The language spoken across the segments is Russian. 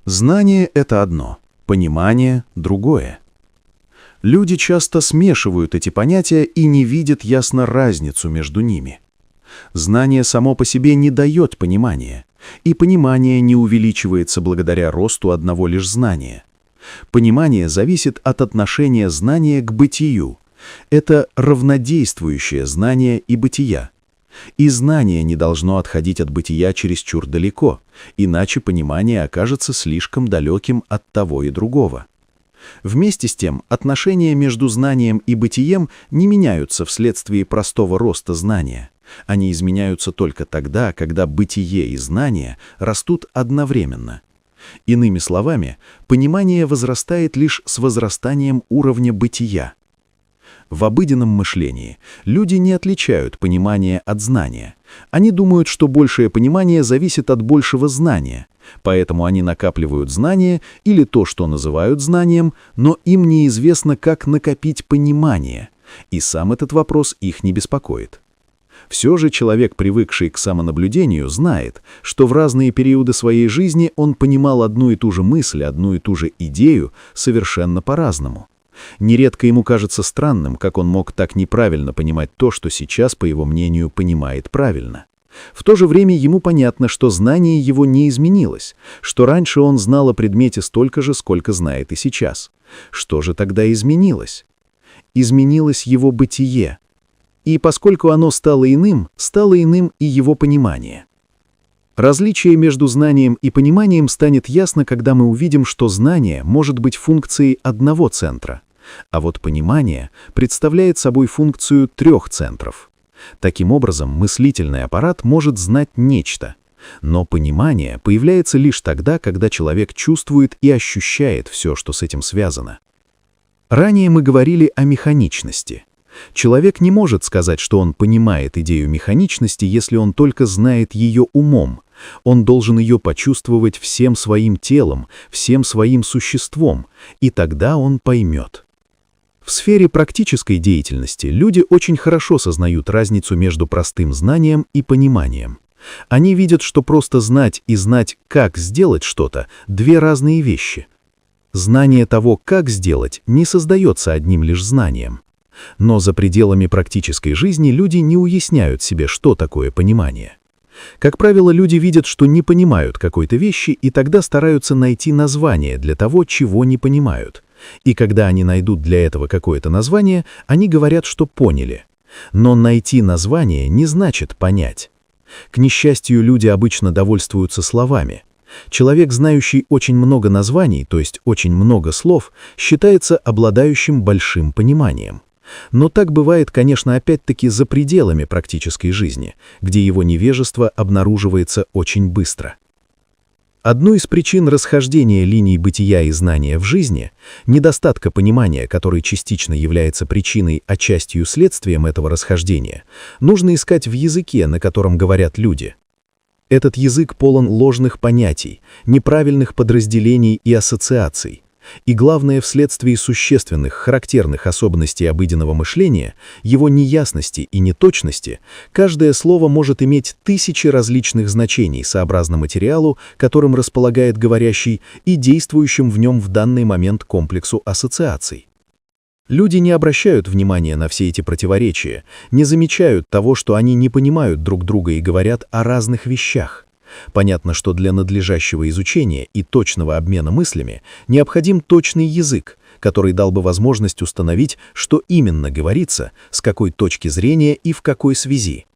Знание — это одно, понимание — другое. Люди часто смешивают эти понятия и не видят ясно разницу между ними. Знание само по себе не дает понимания, и понимание не увеличивается благодаря росту одного лишь знания. Понимание зависит от отношения знания к бытию. Это равнодействующее знание и бытия. И знание не должно отходить от бытия чересчур далеко, иначе понимание окажется слишком далеким от того и другого. Вместе с тем, отношения между знанием и бытием не меняются вследствие простого роста знания. Они изменяются только тогда, когда бытие и знание растут одновременно. Иными словами, понимание возрастает лишь с возрастанием уровня бытия. В обыденном мышлении люди не отличают понимание от знания. Они думают, что большее понимание зависит от большего знания, поэтому они накапливают знание или то, что называют знанием, но им неизвестно, как накопить понимание, и сам этот вопрос их не беспокоит. Все же человек, привыкший к самонаблюдению, знает, что в разные периоды своей жизни он понимал одну и ту же мысль, одну и ту же идею совершенно по-разному. Нередко ему кажется странным, как он мог так неправильно понимать то, что сейчас, по его мнению, понимает правильно. В то же время ему понятно, что знание его не изменилось, что раньше он знал о предмете столько же, сколько знает и сейчас. Что же тогда изменилось? Изменилось его бытие. И поскольку оно стало иным и его понимание. Различие между знанием и пониманием станет ясно, когда мы увидим, что знание может быть функцией одного центра, а вот понимание представляет собой функцию трех центров. Таким образом, мыслительный аппарат может знать нечто, но понимание появляется лишь тогда, когда человек чувствует и ощущает все, что с этим связано. Ранее мы говорили о механичности. Человек не может сказать, что он понимает идею механичности, если он только знает ее умом. Он должен ее почувствовать всем своим телом, всем своим существом, и тогда он поймет. В сфере практической деятельности люди очень хорошо сознают разницу между простым знанием и пониманием. Они видят, что просто знать и знать, как сделать что-то – две разные вещи. Знание того, как сделать, не создается одним лишь знанием. Но за пределами практической жизни люди не уясняют себе, что такое понимание. Как правило, люди видят, что не понимают какой-то вещи, и тогда стараются найти название для того, чего не понимают. И когда они найдут для этого какое-то название, они говорят, что поняли. Но найти название не значит понять. К несчастью, люди обычно довольствуются словами. Человек, знающий очень много названий, то есть очень много слов, считается обладающим большим пониманием. Но так бывает, конечно, опять-таки за пределами практической жизни, где его невежество обнаруживается очень быстро. Одной из причин расхождения линий бытия и знания в жизни, недостатка понимания, который частично является причиной, а частью следствием этого расхождения, нужно искать в языке, на котором говорят люди. Этот язык полон ложных понятий, неправильных подразделений и ассоциаций. И главное, вследствие существенных, характерных особенностей обыденного мышления, его неясности и неточности, каждое слово может иметь тысячи различных значений сообразно материалу, которым располагает говорящий, и действующим в нем в данный момент комплексу ассоциаций. Люди не обращают внимания на все эти противоречия, не замечают того, что они не понимают друг друга и говорят о разных вещах. Понятно, что для надлежащего изучения и точного обмена мыслями необходим точный язык, который дал бы возможность установить, что именно говорится, с какой точки зрения и в какой связи.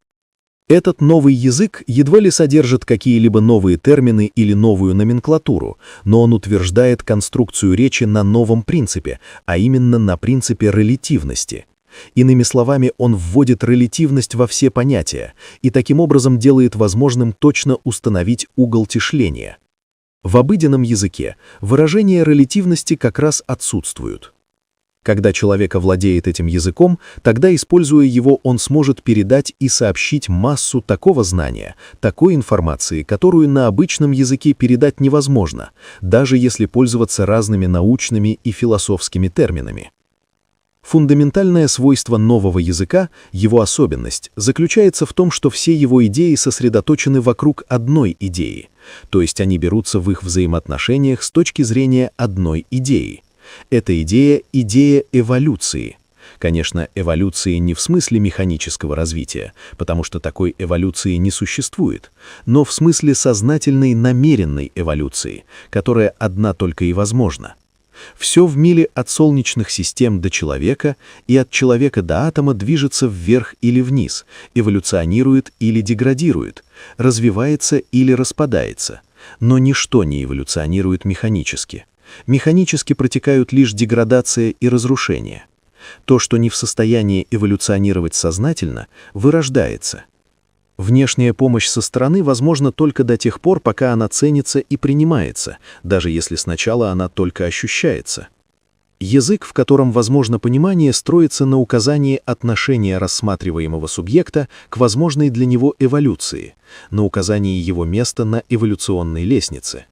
Этот новый язык едва ли содержит какие-либо новые термины или новую номенклатуру, но он утверждает конструкцию речи на новом принципе, а именно на принципе релятивности. Иными словами, он вводит релятивность во все понятия и таким образом делает возможным точно установить угол тяжеления. В обыденном языке выражения релятивности как раз отсутствуют. Когда человек овладеет этим языком, тогда, используя его, он сможет передать и сообщить массу такого знания, такой информации, которую на обычном языке передать невозможно, даже если пользоваться разными научными и философскими терминами. Фундаментальное свойство нового языка, его особенность, заключается в том, что все его идеи сосредоточены вокруг одной идеи, то есть они берутся в их взаимоотношениях с точки зрения одной идеи. Эта идея – идея эволюции. Конечно, эволюции не в смысле механического развития, потому что такой эволюции не существует, но в смысле сознательной намеренной эволюции, которая одна только и возможна. Все в мире от солнечных систем до человека и от человека до атома движется вверх или вниз, эволюционирует или деградирует, развивается или распадается. Но ничто не эволюционирует механически. Механически протекают лишь деградация и разрушение. То, что не в состоянии эволюционировать сознательно, вырождается. Внешняя помощь со стороны возможна только до тех пор, пока она ценится и принимается, даже если сначала она только ощущается. Язык, в котором возможно понимание, строится на указании отношения рассматриваемого субъекта к возможной для него эволюции, на указании его места на эволюционной лестнице.